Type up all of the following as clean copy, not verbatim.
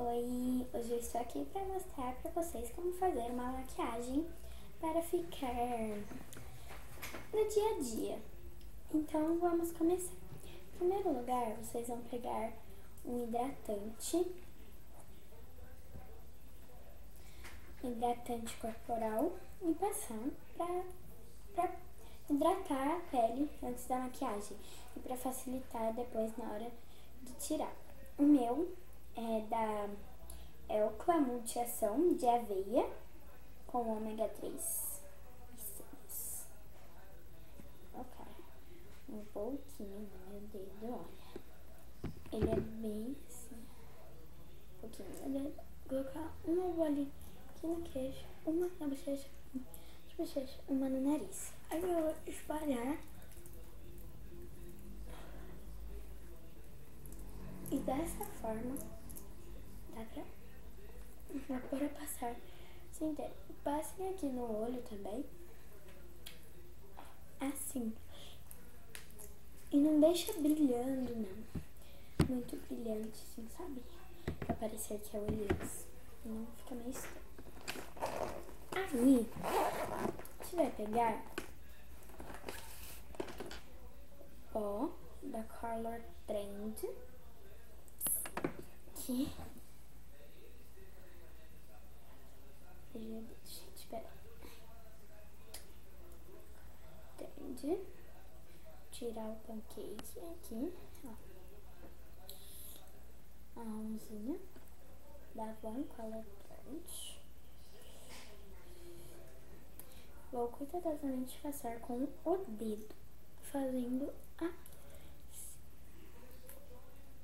Oi, hoje eu estou aqui para mostrar para vocês como fazer uma maquiagem para ficar no dia a dia. Então vamos começar. Em primeiro lugar, vocês vão pegar um hidratante corporal e passar para hidratar a pele antes da maquiagem e para facilitar depois na hora de tirar. O meu é o Multiação de aveia com ômega 3 e 6. Ok, um pouquinho no meu dedo, olha. Ele é bem assim, um pouquinho no dedo. Vou colocar uma bolinha aqui no queixo, uma na bochecha, uma no nariz. Aí eu vou espalhar. E dessa forma, dá pra passar sem ter. Passem aqui no olho também. Assim. E não deixa brilhando, não. Muito brilhante, assim, sabe? Pra parecer que é olhoso. Não fica meio estranho. Aí, você vai pegar pó da Color Trend. Aqui. Gente, peraí. Trend. Tirar o pancake aqui, ó. A mãozinha da Von Color Trend. Vou cuidadosamente passar com o dedo, fazendo assim,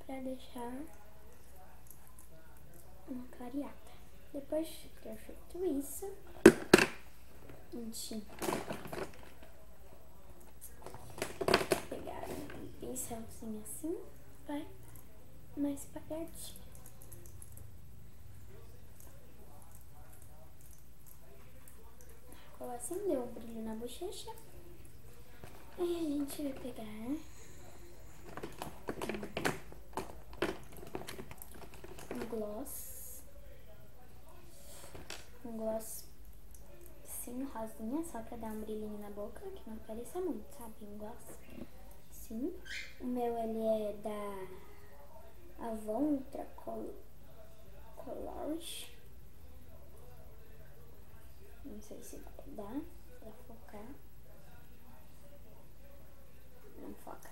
pra deixar uma clareada. Depois de ter feito isso, a gente pegar um pincelzinho assim, vai mais espalhadinho. Ficou assim, deu um brilho na bochecha. Aí a gente vai pegar um gloss sim, rosinha, só pra dar um brilhinho na boca, que não apareça muito, sabe? Um gloss sim. O meu, ele é da Avon Ultra Colors. Não sei se vai dar pra focar. Não foca.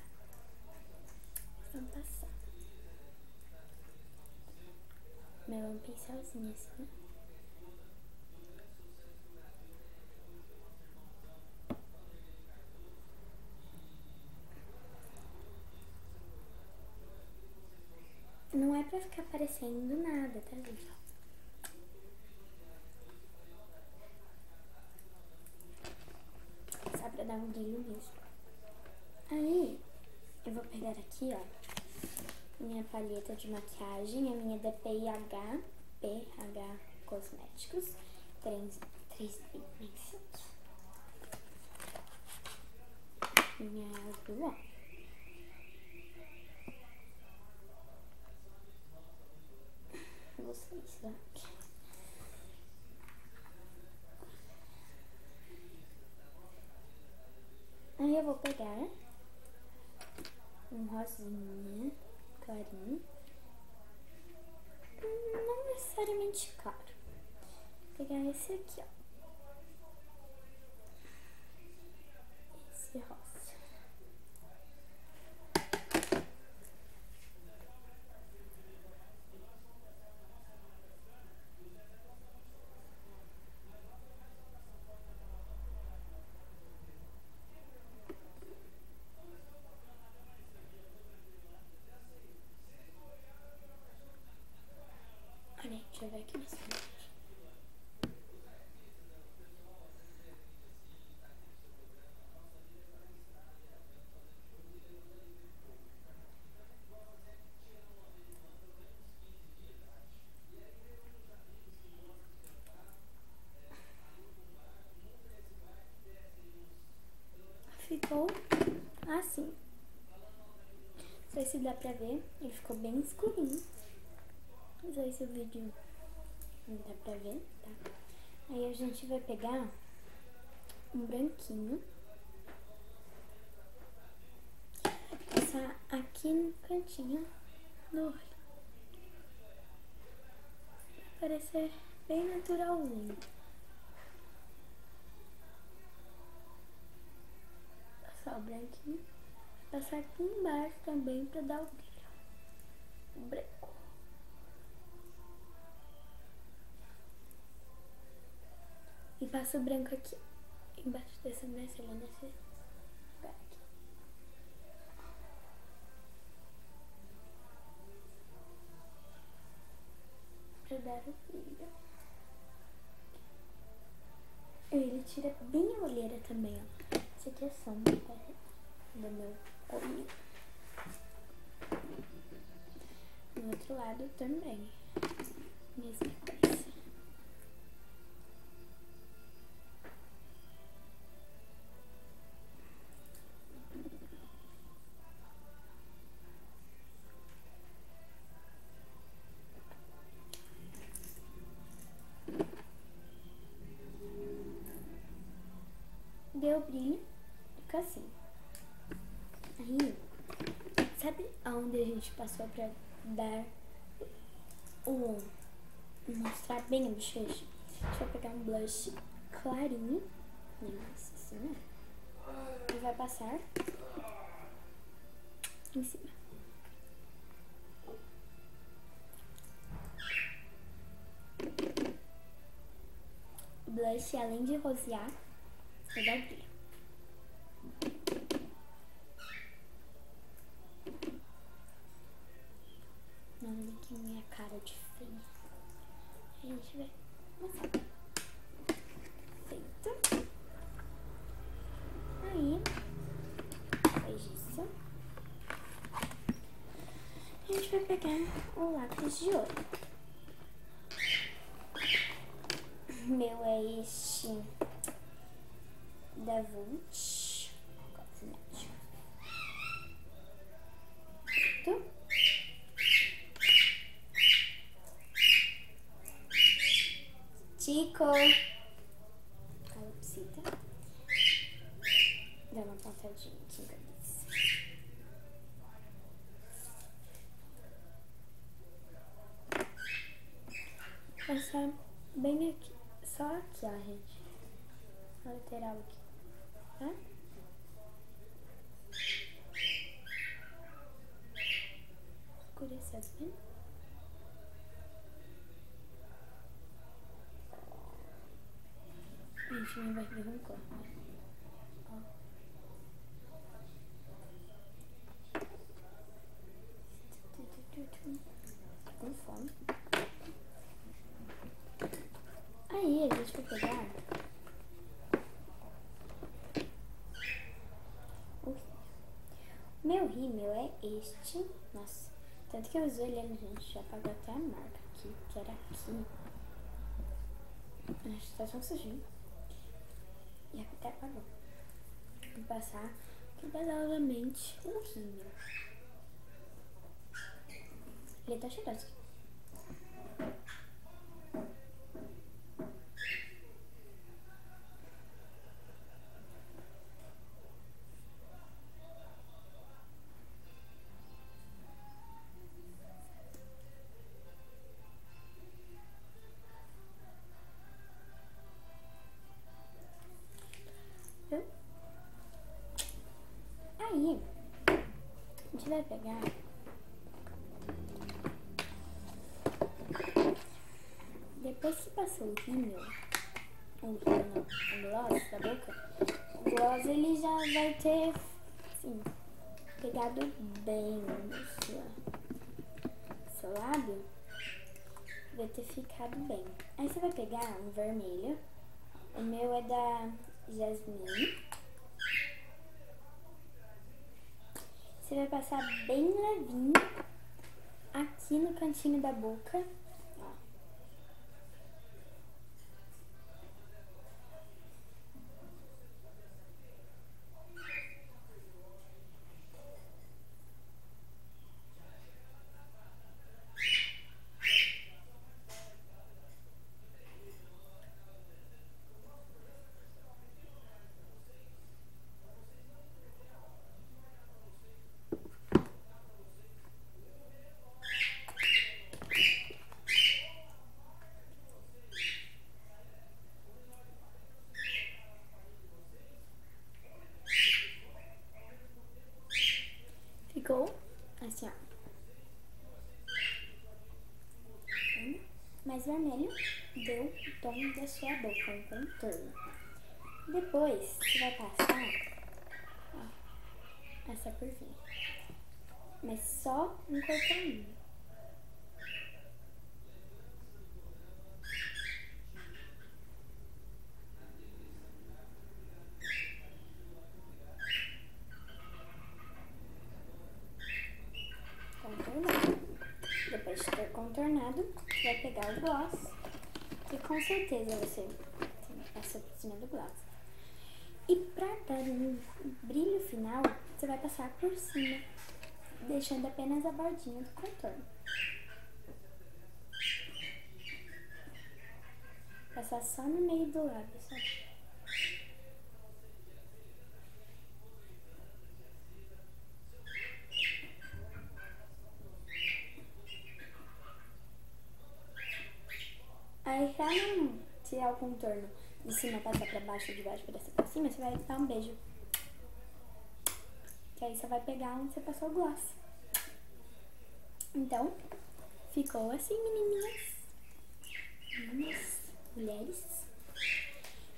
Vamos passar. Meu é um pincelzinho assim. Não é pra ficar aparecendo nada, tá, gente? Só pra dar um brilho mesmo. Aí, eu vou pegar aqui, ó, minha palheta de maquiagem, a minha da PH Cosméticos, 3D Pixels. Minha azul, ó. Vocês, ó. Aí eu vou pegar um rosinha clarinho, não necessariamente claro. Vou pegar esse aqui, ó. Esse rosa. Olha, deixa eu ver aqui nessa parte. Ficou assim. Não sei se dá pra ver, ele ficou bem escurinho. Mas aí se o vídeo não dá pra ver, tá? Aí a gente vai pegar um branquinho, passar aqui no cantinho do olho. Vai parecer bem naturalzinho. Passar o branquinho. Passar aqui embaixo também pra dar o brilho. O branco. E passa o branco aqui, embaixo da sobrancelha, nesse lugar aqui. Pra dar o brilho. Ele tira bem a olheira também, ó. Esse aqui é sombra do meu olho. Do outro lado também. Mesma coisa. Deu brilho, fica assim. Aí, sabe aonde a gente passou pra dar mostrar bem a bochecha? A gente vai pegar um blush clarinho, nossa, assim, né? E vai passar em cima. O blush, além de rosear, vai dar brilho. Olha aqui minha cara de feia. A gente vai passar. Feito. Aí, depois disso, a gente vai pegar o lápis de olho. Meu é este da Vult Cosméticos. Chico. Calopsita. Dá uma pontadinha aqui em cabeça. Passar bem aqui. Só aqui, ó, gente. Na lateral aqui. Tá? Escurecer bem. Gente, minha barriga arrancou. Ó. Tô com fome. Aí, a gente vai pegar o meu rímel é este. Nossa, tanto que eu usei ele, gente, já apagou até a marca aqui, que era aqui. Acho que tá tão sujinho. E até apagou. Vou passar cuidadosamente o rímel. Ele tá cheiroso. Aí, a gente vai pegar depois que passou o rímel, o gloss da boca, o gloss ele já vai ter, assim, pegado bem no seu lábio, vai ter ficado bem. Aí você vai pegar um vermelho, o meu é da Jasmine. Você vai passar bem levinho aqui no cantinho da boca. Ó. mais vermelho deu o tom da sua boca, um contorno. Depois, você vai passar, ó, essa curvinha. Mas só um contorninho. Contornado. Depois de ter contornado, vai pegar o gloss. E com certeza você passa por cima do gloss. E pra dar um brilho final, você vai passar por cima, deixando apenas a bordinha do contorno. Passar só no meio do lábio, sabe? Aí pra não tirar o contorno de cima passar pra baixo, de baixo pra cima, você vai dar um beijo. Que aí você vai pegar onde você passou o gloss. Então, ficou assim, menininhas. Meninas, mulheres.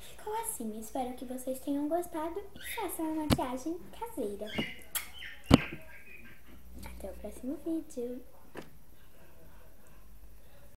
Ficou assim. Espero que vocês tenham gostado e façam uma maquiagem caseira. Até o próximo vídeo.